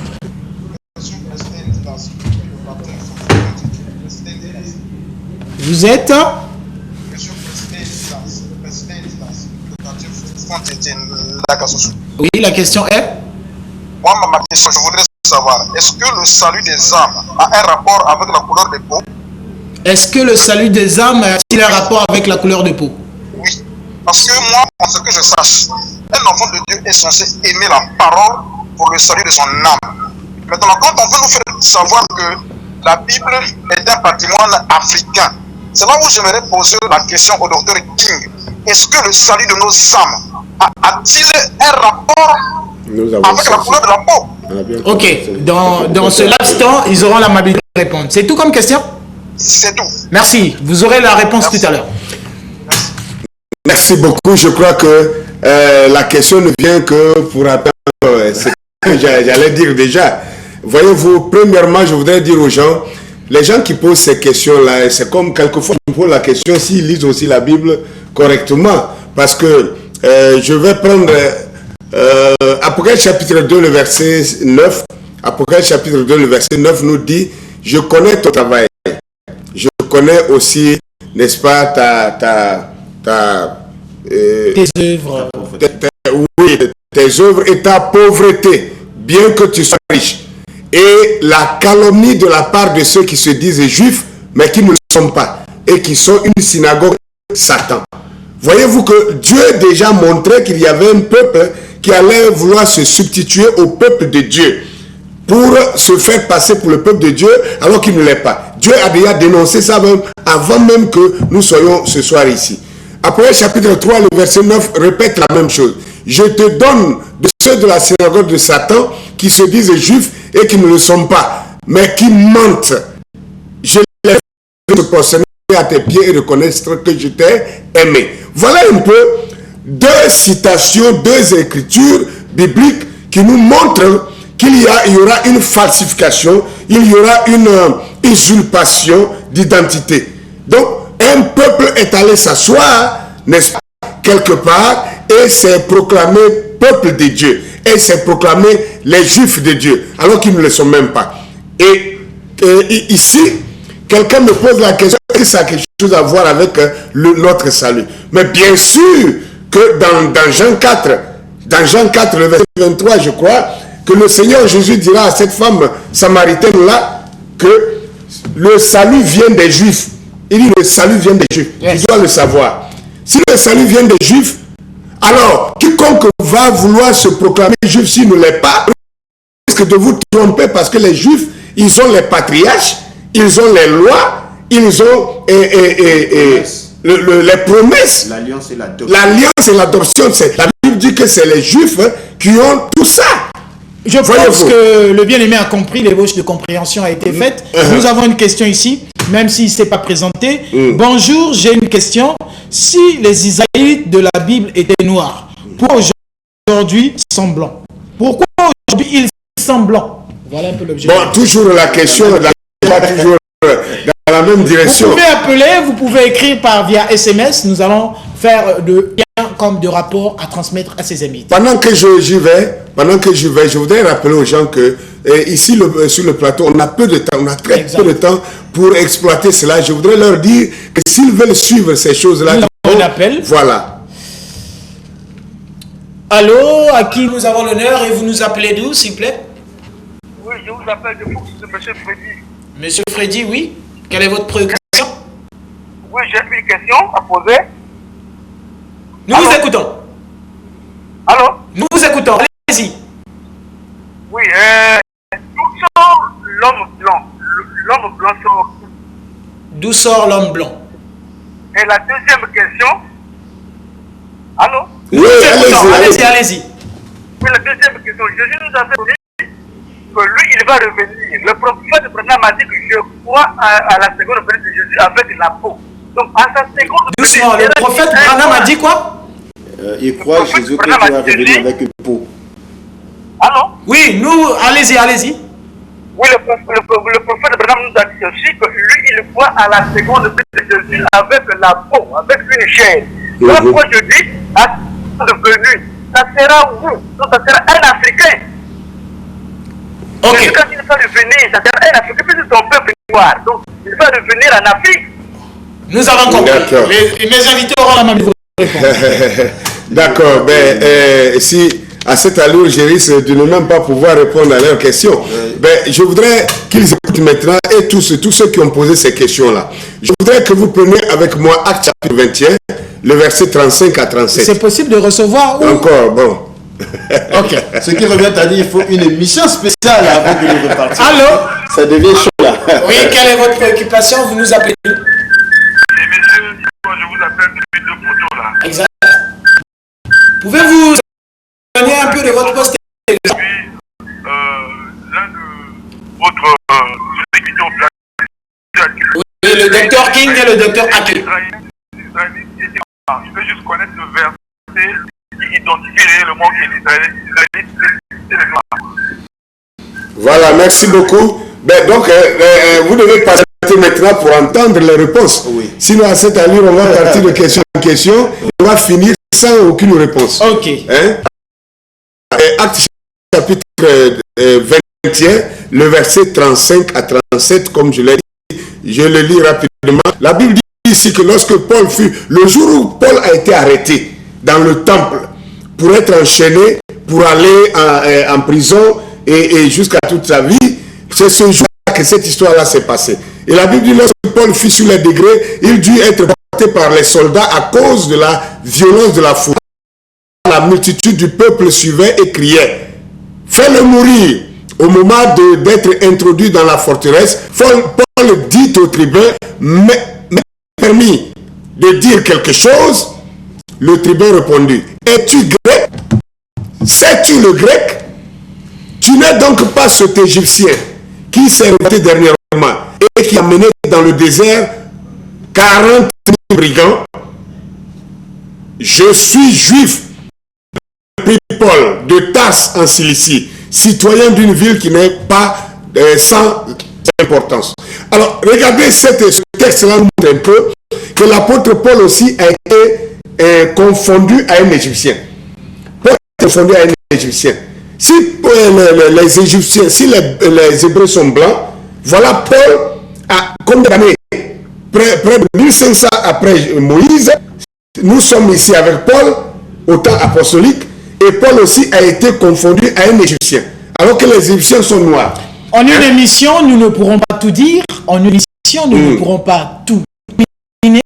Vous êtes? Oui, la question est? Moi, ma question, je voudrais savoir, est-ce que le salut des âmes a un rapport avec la couleur de peau? Est-ce que le salut des âmes a-t-il un rapport avec la couleur de peau? Oui, parce que moi, en ce que je sache, un enfant de Dieu est censé aimer la parole pour le salut de son âme. Maintenant, quand on veut nous faire savoir que la Bible est un patrimoine africain, c'est là où j'aimerais poser la question au docteur King. Est-ce que le salut de nos âmes a-t-il un rapport avec la couleur de la peau? Ok, dans ce laps temps, ils auront l'amabilité de répondre. C'est tout comme question? C'est tout. Merci, vous aurez la réponse tout à l'heure. Merci beaucoup. Je crois que la question ne vient que pour attendre ce que j'allais dire déjà. Voyez-vous, premièrement, je voudrais dire aux gens, les gens qui posent ces questions-là, c'est comme quelquefois ils posent la question s'ils lisent aussi la Bible correctement. Parce que je vais prendre Apocalypse chapitre 2, le verset 9. Apocalypse chapitre 2, le verset 9 nous dit, je connais ton travail. Je connais aussi, n'est-ce pas, tes œuvres. Oui, tes œuvres et ta pauvreté, bien que tu sois riche. Et la calomnie de la part de ceux qui se disent juifs, mais qui ne le sont pas, et qui sont une synagogue Satan. Voyez-vous que Dieu a déjà montré qu'il y avait un peuple qui allait vouloir se substituer au peuple de Dieu, pour se faire passer pour le peuple de Dieu, alors qu'il ne l'est pas. Dieu a déjà dénoncé ça même avant même que nous soyons ce soir ici. Apocalypse chapitre 3, le verset 9 répète la même chose. Je te donne de ceux de la synagogue de Satan qui se disent juifs et qui ne le sont pas, mais qui mentent. Je les fais se prosterner à tes pieds et reconnaître que je t'ai aimé. Voilà un peu deux citations, deux écritures bibliques qui nous montrent qu'il y aura une falsification, il y aura une usurpation d'identité. Donc, un peuple est allé s'asseoir, n'est-ce pas, quelque part, et s'est proclamé peuple de Dieu, et s'est proclamé les Juifs de Dieu, alors qu'ils ne le sont même pas. Et ici, quelqu'un me pose la question, est-ce que ça a quelque chose à voir avec notre salut? Mais bien sûr que dans Jean 4, le verset 23, je crois, que le Seigneur Jésus dira à cette femme samaritaine-là que le salut vient des Juifs. Il dit le salut vient des Juifs. Yes. Tu dois le savoir. Si le salut vient des Juifs, alors quiconque va vouloir se proclamer Juif s'il ne l'est pas, risque de vous tromper parce que les Juifs, ils ont les patriarches, ils ont les lois, ils ont les promesses. L'alliance et l'adoption. L'alliance et l'adoption, la Bible dit que c'est les Juifs qui ont tout ça. Je pense que le bien-aimé a compris, l'ébauche de compréhension a été faite. Nous avons une question ici, même s'il ne s'est pas présenté. Bonjour, j'ai une question. Si les Israélites de la Bible étaient noirs, pourquoi aujourd'hui ils sont blancs? Pourquoi aujourd'hui ils sont blancs? Voilà un peu l'objet. Bon, toujours la question, pas toujours dans la même direction. Vous pouvez appeler, vous pouvez écrire via SMS. Nous allons faire de liens comme de rapports à transmettre à ses amis. Pendant que j'y vais, je voudrais rappeler aux gens que ici sur le plateau, on a peu de temps, on a très peu de temps pour exploiter cela. Je voudrais leur dire que s'ils veulent suivre ces choses-là, on appelle. Voilà. Allô, à qui nous avons l'honneur et vous nous appelez d'où, s'il vous plaît? Oui, je vous appelle de Fox, de M. Freddy. Monsieur Freddy, oui. Quelle est votre préoccupation? Oui, j'ai une question à poser. Nous vous écoutons. Allô? Nous vous écoutons, allez-y. Oui, d'où sort l'homme blanc? L'homme blanc sort. D'où sort l'homme blanc? Et la deuxième question. Allô? Oui, allez-y. Oui, la deuxième question. Jésus nous a fait dire que lui, il va revenir. Le prophète Branham a dit que je crois à la seconde venue de Jésus avec la peau. Donc, à sa seconde venue. Doucement, le prophète Branham a dit quoi? Il croit Jésus que tu vas revenir avec une peau. Allô? Oui, nous, allez-y. Oui, le prophète Branham nous a dit aussi que lui, il croit à la seconde venue de Jésus avec la peau, avec une chair. Donc, pourquoi je dis, à la seconde venue, ça sera où? Donc, ça sera un Africain. Ok. Quand il va revenir, ça sera un Africain, puisque son peuple noir. Donc, il va revenir en Afrique. Nous avons compris. Mes invités auront la même réponse. D'accord. Si à cette allure, je risque de ne même pas pouvoir répondre à leurs questions. Je voudrais qu'ils écoutent maintenant et tous ceux qui ont posé ces questions-là. Je voudrais que vous preniez avec moi Actes chapitre 21, le verset 35 à 37. C'est possible de recevoir ou... Encore, bon. Ok. Ce qui revient à dire, il faut une émission spéciale avant de nous repartir. Allô? Ça devient chaud là. Oui, quelle est votre préoccupation? Vous nous appelez? Messieurs, je vous appelle depuis deux poteaux là. Exact. Pouvez-vous donner un peu de votre poste? Puis, l'un de votre équipement oui, le docteur King et le docteur Akil. Je veux juste connaître le verset qui identifie réellement que l'Israélite c'est le noir. Voilà, merci beaucoup. Donc, vous devez passer maintenant pour entendre les réponses. Oui. Sinon, à cette allure, on va partir de question en question et on va finir sans aucune réponse. Ok. Acte chapitre 21, le verset 35 à 37, comme je l'ai dit, je le lis rapidement. La Bible dit ici que lorsque Paul fut, le jour où Paul a été arrêté dans le temple pour être enchaîné, pour aller en prison et jusqu'à toute sa vie, c'est ce jour-là que cette histoire-là s'est passée. Et la Bible dit, lorsque Paul fut sur les degrés, il dut être porté par les soldats à cause de la violence de la foule. La multitude du peuple suivait et criait, « Fais-le mourir !» Au moment d'être introduit dans la forteresse, Paul dit au tribun, « Mais permis de dire quelque chose ?» Le tribun répondit, es-tu grec? Sais-tu le grec? Tu n'es donc pas cet Égyptien qui s'est révolté dernièrement et qui a mené dans le désert 40 000 brigands? Je suis juif, Paul, de Tarse en Cilicie, citoyen d'une ville qui n'est pas sans importance. Alors, regardez ce texte-là nous montre un peu que l'apôtre Paul aussi a été confondu à un Égyptien. Paul a été confondu à un Égyptien. Si les Égyptiens, si les Hébreux sont blancs, voilà Paul a combien d'années? Près de 1500 après Moïse, nous sommes ici avec Paul au temps apostolique, et Paul aussi a été confondu à un Égyptien, alors que les Égyptiens sont noirs. En une émission, nous ne pourrons pas tout dire. En une émission, nous ne pourrons pas tout terminer.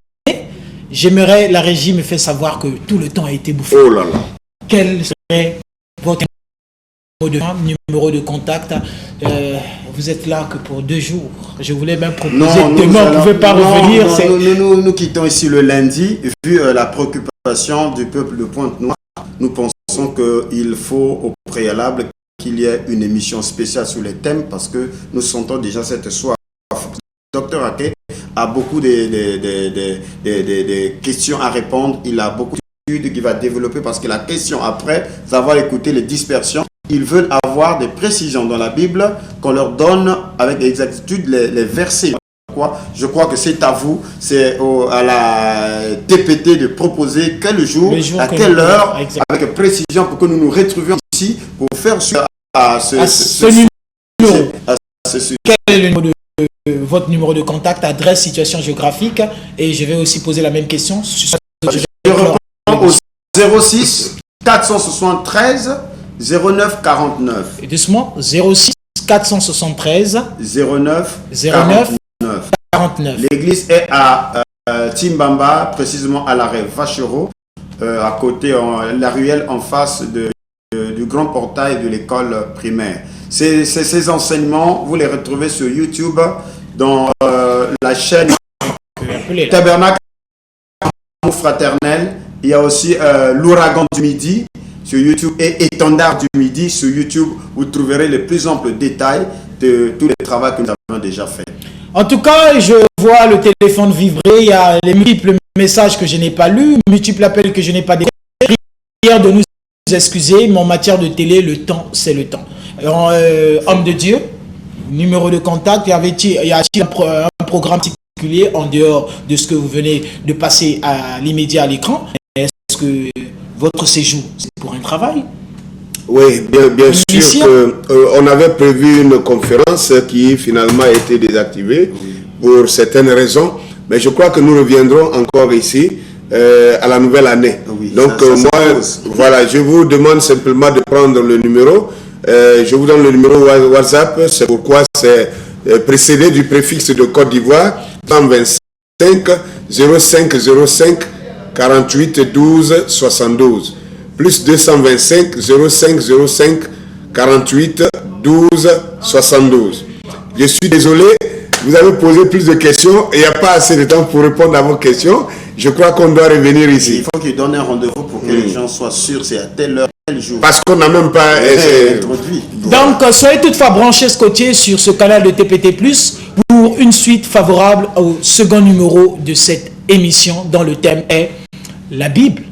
J'aimerais, la régie me fait savoir que tout le temps a été bouffé. Oh là là. Quel serait votre numéro de contact? Vous êtes là que pour 2 jours. Je voulais même proposer demain, vous ne pouvez pas revenir. Nous quittons ici le lundi. Vu la préoccupation du peuple de Pointe-Noire, nous pensons qu'il faut au préalable qu'il y ait une émission spéciale sur les thèmes, parce que nous sentons déjà cette soif. Docteur Ake a beaucoup de questions à répondre. Il a beaucoup d'études qu'il va développer, parce que la question après avoir écouté les dispersions, ils veulent avoir des précisions dans la Bible, qu'on leur donne avec exactitude les versets. Je crois que c'est à vous, c'est à la TPT de proposer quel jour à quelle heure, avec précision, pour que nous nous retrouvions ici pour faire à ce numéro. Quel est le numéro votre numéro de contact, adresse, situation géographique? Et je vais aussi poser la même question. Je reprends au 06 473 09 49. Et doucement, 06 473 09 49. L'église est à Timbamba, précisément à l'arrêt Vachereau, à côté, la ruelle en face du grand portail de l'école primaire. Ces enseignements, vous les retrouvez sur YouTube, dans la chaîne Tabernacle Fraternel. Il y a aussi l'Ouragan du Midi sur YouTube et Étendard du Midi sur YouTube. Vous trouverez les plus amples détails de tous les travaux que nous avons déjà faits. En tout cas, je vois le téléphone vibrer. Il y a les multiples messages que je n'ai pas lus, multiples appels que je n'ai pas déclarés. Prière de nous excuser, mais en matière de télé, le temps, c'est le temps. Alors, homme de Dieu, numéro de contact, y a-t-il un programme particulier en dehors de ce que vous venez de passer à l'immédiat à l'écran? Est-ce que votre séjour, c'est pour un travail? Oui, bien sûr qu'on avait prévu une conférence qui finalement a été désactivée pour certaines raisons, mais je crois que nous reviendrons encore ici à la nouvelle année. Oui, donc voilà, je vous demande simplement de prendre le numéro. Je vous donne le numéro WhatsApp, c'est pourquoi c'est précédé du préfixe de Côte d'Ivoire, 125 05 05 48 12 72. Plus 225 05 05 48 12 72. Je suis désolé, vous avez posé plus de questions et il n'y a pas assez de temps pour répondre à vos questions. Je crois qu'on doit revenir ici. Il faut qu'il donne un rendez-vous pour que les gens soient sûrs, c'est à telle heure, tel jour. Parce qu'on n'a même pas introduit. Donc, soyez toutefois branchés scotchés sur ce canal de TPT+, pour une suite favorable au second numéro de cette émission dont le thème est la Bible,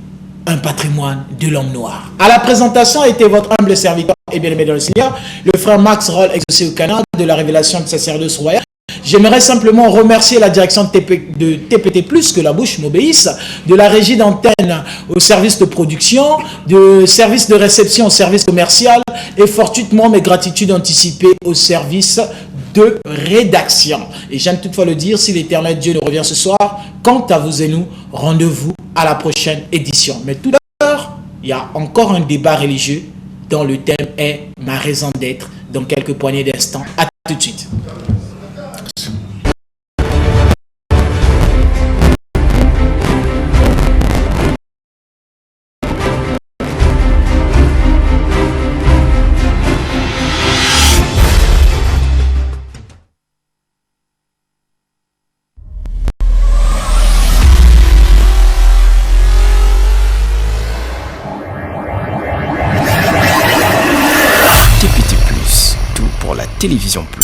un patrimoine de l'homme noir. À la présentation était votre humble serviteur et bien-aimé dans le Seigneur, le frère Max Roll, exaucé au Canada, de la révélation de sacerdoce royal. J'aimerais simplement remercier la direction de TPT+, que la bouche m'obéisse, de la régie d'antenne au service de production, de service de réception au service commercial, et fortuitement mes gratitudes anticipées au service de rédaction. Et j'aime toutefois le dire, si l'Éternel Dieu nous revient ce soir, quant à vous et nous, rendez-vous à la prochaine édition. Mais tout d'abord, il y a encore un débat religieux dont le thème est ma raison d'être dans quelques poignées d'instants. À tout de suite. Télévision Plus.